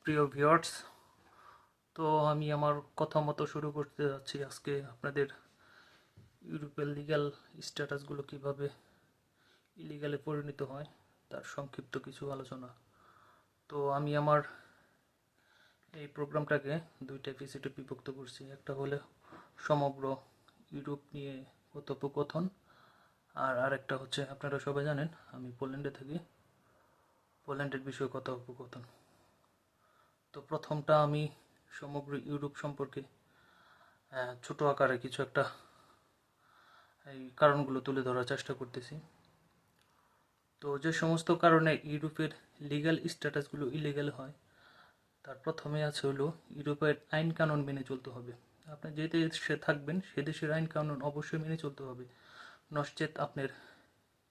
প্রিয় ভিউয়ার্স, তো আমি আমার কথা মতো শুরু করতে যাচ্ছি আজকে আপনাদের ইউরোপের লিগ্যাল স্ট্যাটাসগুলো কিভাবে ইলিগালে পরিণত হয় তার সংক্ষিপ্ত কিছু আলোচনা। তো আমি আমার এই প্রোগ্রামটাকে দুইটা এপিসোডে বিভক্ত করছি। একটা হলে সমগ্র ইউরোপ নিয়ে কথোপকথন, আর আরেকটা হচ্ছে আপনারা সবাই জানেন আমি পোল্যান্ডে থাকি, পোল্যান্ডের বিষয়ে কথোপকথন। তো প্রথমটা আমি সমগ্র ইউরোপ সম্পর্কে ছোট আকারে কিছু একটা এই কারণগুলো তুলে ধরার চেষ্টা করতেছি। তো যে সমস্ত কারণে ইউরোপের লিগ্যাল স্ট্যাটাসগুলো ইলিগ্যাল হয় তার প্রথমে আছে হলো ইউরোপের আইন কানুন মেনে চলতে হবে। আপনি যে দেশে থাকবেন সে দেশের আইন কানুন অবশ্যই মেনে চলতে হবে, নচেত আপনার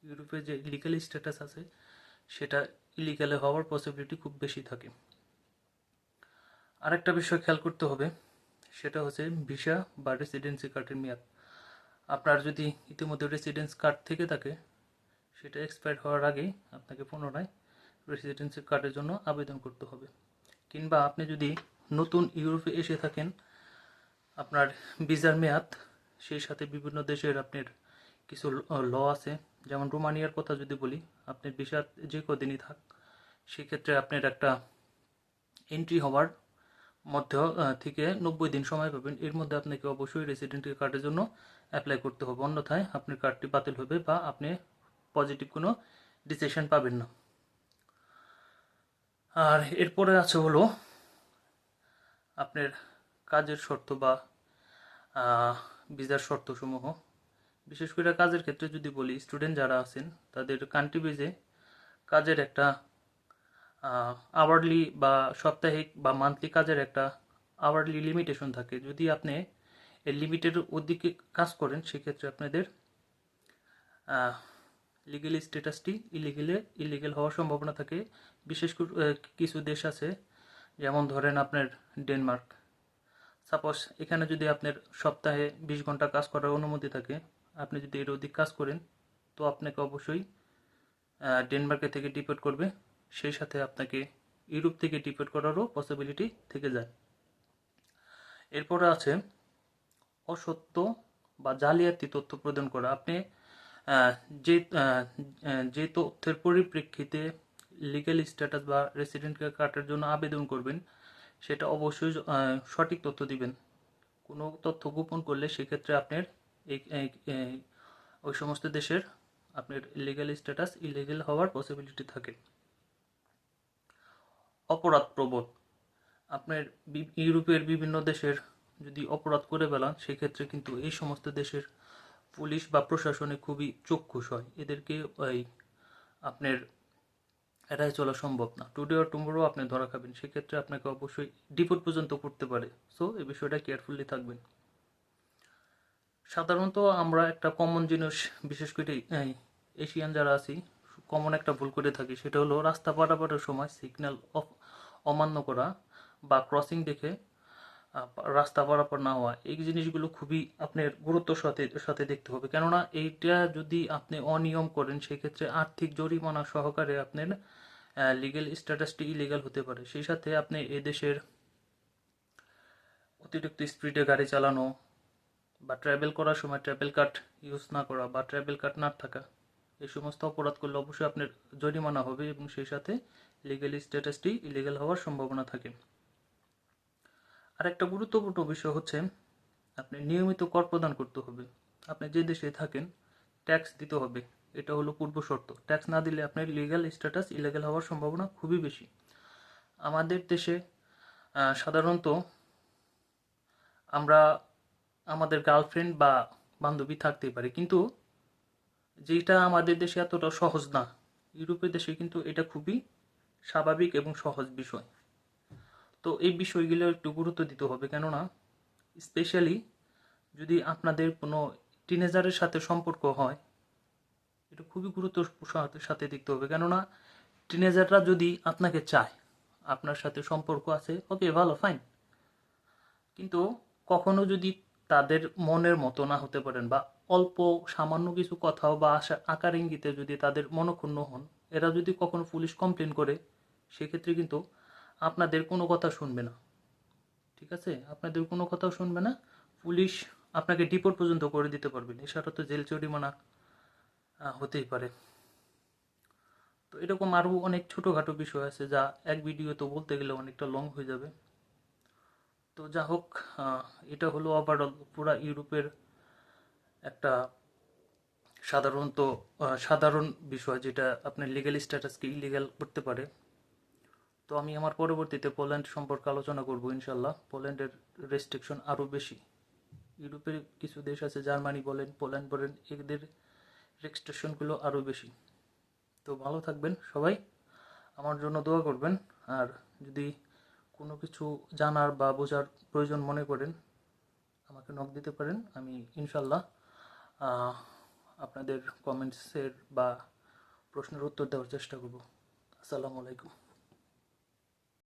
ইউরোপের যে লিগ্যাল স্ট্যাটাস আছে সেটা ইলিগ্যালে হওয়ার পসিবিলিটি খুব বেশি থাকে। আরেকটা বিষয় খেয়াল করতে হবে, সেটা হচ্ছে ভিসা বা রেসিডেন্সি কার্ডের মেয়াদ। আপনার যদি ইতিমধ্যে রেসিডেন্স কার্ড থেকে থাকে সেটা এক্সপায়ার হওয়ার আগেই আপনাকে পুনরায় রেসিডেন্সি কার্ডের জন্য আবেদন করতে হবে। কিংবা আপনি যদি নতুন ইউরোপে এসে থাকেন, আপনার ভিসার মেয়াদ সেই সাথে বিভিন্ন দেশের আপনার কিছু ল আছে, যেমন রোমানিয়ার কথা যদি বলি, আপনি ভিসা যে কদিনই থাক সেক্ষেত্রে আপনার একটা এন্ট্রি হওয়ার মধ্যে থেকে 90 দিন সময় পাবেন। এর মধ্যে আপনাকে অবশ্যই রেসিডেন্সি কার্ডের জন্য অ্যাপ্লাই করতে হবে, অন্যথায় আপনার কার্ডটি বাতিল হবে বা আপনি পজিটিভ কোনো ডিসিশন পাবেন না। আর এরপরে আছে হলো আপনার কাজের শর্ত বা ভিসার শর্তসমূহ। বিশেষ করে কাজের ক্ষেত্রে যদি বলি, স্টুডেন্ট যারা আছেন তাদের কান্ট্রি বেজে কাজের একটা আওয়ারলি বা সাপ্তাহিক বা মান্থলি কাজের একটা আওয়ারলি লিমিটেশন থাকে। যদি আপনি এই লিমিটের অধিকে কাজ করেন সেক্ষেত্রে আপনাদের লিগেল স্ট্যাটাসটি ইলিগেল হওয়ার সম্ভাবনা থাকে। বিশেষ করে কিছু দেশ আছে, যেমন ধরেন আপনার ডেনমার্ক। সাপোজ এখানে যদি আপনার সপ্তাহে 20 ঘন্টা কাজ করার অনুমতি থাকে, আপনি যদি এর অধিক কাজ করেন তো আপনাকে অবশ্যই ডেনমার্কে থেকে ডিপোর্ট করবে, সেই সাথে আপনাকে ইউরোপ থেকে ডিপোর্ট করারও পসিবিলিটি থেকে যায়। এরপরে আছে অসত্য বা জালিয়াতি তথ্য প্রদান করা। আপনি যে যে তথ্যের পরিপ্রেক্ষিতে লিগ্যাল স্ট্যাটাস বা রেসিডেন্ট কার্ডের জন্য আবেদন করবেন সেটা অবশ্যই সঠিক তথ্য দিবেন। কোনো তথ্য গোপন করলে সেক্ষেত্রে আপনার ওই সমস্ত দেশের আপনার লিগ্যাল স্ট্যাটাস ইলিগ্যাল হওয়ার পসিবিলিটি থাকে। অপরাধ প্রবণ। আপনার ইউরোপের বিভিন্ন দেশের যদি অপরাধ করে ফেলান সেক্ষেত্রে কিন্তু এই সমস্ত দেশের পুলিশ বা প্রশাসনে খুবই চক্ষুষ হয়, এদেরকে আপনার এড়াই চলা সম্ভব না। টুডে অর টুমরো আপনি ধরা খাবেন, সেক্ষেত্রে আপনাকে অবশ্যই ডিপোর্ট পর্যন্ত করতে পারে। সো এই বিষয়টা কেয়ারফুলি থাকবেন। সাধারণত আমরা একটা কমন জিনিস, বিশেষ করে এশিয়ান যারা আছি, কমন একটা ভুল করে থাকি, সেটা হলো রাস্তা পারাপারের সময় সিগন্যাল অমান্য করা বা ক্রসিং দেখে রাস্তা পারাপার না হওয়া। এই জিনিসগুলো খুবই আপনার গুরুত্বর সাথে সাথে দেখতে হবে, কেননা এইটা যদি আপনি অনিয়ম করেন সেক্ষেত্রে আর্থিক জরিমানা সহকারে আপনার লিগ্যাল স্ট্যাটাসটি ইলিগাল হতে পারে। সেই সাথে আপনি এদেশের অতিরিক্ত স্পিডে গাড়ি চালানো বা ট্রাভেল করার সময় ট্রাভেল কার্ড ইউজ না করা বা ট্রাভেল কার্ড না থাকা, এই সমস্ত অপরাধ করলে অবশ্যই আপনার জরিমানা হবে এবং সেই সাথে লিগ্যাল স্ট্যাটাসটি ইলিগাল হওয়ার সম্ভাবনা থাকে। আর একটা গুরুত্বপূর্ণ বিষয় হচ্ছে আপনি নিয়মিত কর প্রদান করতে হবে। আপনি যে দেশে থাকেন ট্যাক্স দিতে হবে, এটা হলো পূর্ব শর্ত। ট্যাক্স না দিলে আপনার লিগ্যাল স্ট্যাটাস ইলিগাল হওয়ার সম্ভাবনা খুবই বেশি। আমাদের দেশে সাধারণত আমরা আমাদের গার্লফ্রেন্ড বা বান্ধবী থাকতেই পারে, কিন্তু যেটা আমাদের দেশে এতটা সহজ না, ইউরোপের দেশে কিন্তু এটা খুবই স্বাভাবিক এবং সহজ বিষয়। তো এই বিষয়গুলো একটু গুরুত্ব দিতে হবে, কেননা স্পেশালি যদি আপনাদের কোনো টিনেজারের সাথে সম্পর্ক হয়, এটা খুবই গুরুত্বের সাথে দেখতে হবে। কেননা টিনেজাররা যদি আপনাকে চায়, আপনার সাথে সম্পর্ক আছে, ওকে ভালো ফাইন, কিন্তু কখনো যদি তাদের মনের মতো না হতে পারেন বা অল্প সামান্য কিছু কথাও বা আকার ইঙ্গিতে যদি তাদের মনক্ষুণ্ণ হন, এরা যদি কখনো পুলিশ কমপ্লেন করে সেক্ষেত্রে কিন্তু আপনাদের কোনো কথা শুনবে না, ঠিক আছে? আপনাদের কোনো কথাও শুনবে না। পুলিশ আপনাকে ডিপোর্ট পর্যন্ত করে দিতে পারবেন, এছাড়া তো জেল জরিমানা হতেই পারে। তো এরকম আরও অনেক ছোটোখাটো বিষয় আছে যা এক ভিডিও তো বলতে গেলে অনেকটা লং হয়ে যাবে। তো যা হোক, এটা হলো ওভারঅল পুরা ইউরোপের একটা সাধারণ বিষয় যেটা আপনার লিগ্যাল স্ট্যাটাসকে ইলিগ্যাল করতে পারে। তো আমি আমার পরবর্তীতে পোল্যান্ড সম্পর্কে আলোচনা করব ইনশাল্লাহ। পোল্যান্ডের রেস্ট্রিকশন আরও বেশি। ইউরোপের কিছু দেশ আছে, জার্মানি বলেন, পোল্যান্ড বলেন, এদের রেস্ট্রিকশনগুলো আরও বেশি। তো ভালো থাকবেন সবাই, আমার জন্য দোয়া করবেন। আর যদি কোনো কিছু জানার বা বোঝার প্রয়োজন মনে করেন আমাকে নক দিতে পারেন। আমি ইনশাল্লাহ আপনাদের কমেন্টসের বা প্রশ্নের উত্তর দেওয়ার চেষ্টা করব। আসসালামু আলাইকুম।